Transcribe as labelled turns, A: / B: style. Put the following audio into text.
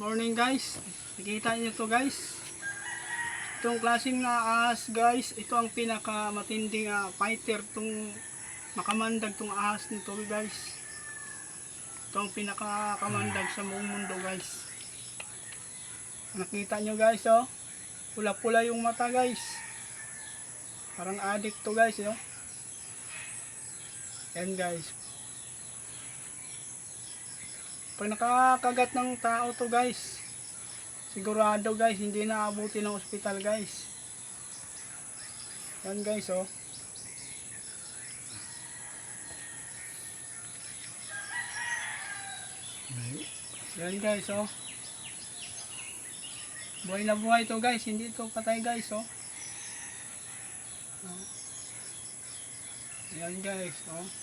A: Morning guys. Nakita niyo to guys. Itong klaseng na ahas guys, ito ang pinaka matinding fighter, itong makamandag tong ahas nito guys. Ito ang pinaka kamandag sa buong mundo guys. Nakita nyo guys oh. Pula-pula yung mata guys. Parang addict to guys oh. Yan guys. Pag nakakagat ng tao to guys, sigurado guys hindi na abuti ng ospital guys. Yan guys oh. Yan guys oh. Buhay na buhay to guys, hindi to patay guys oh. Yan guys oh.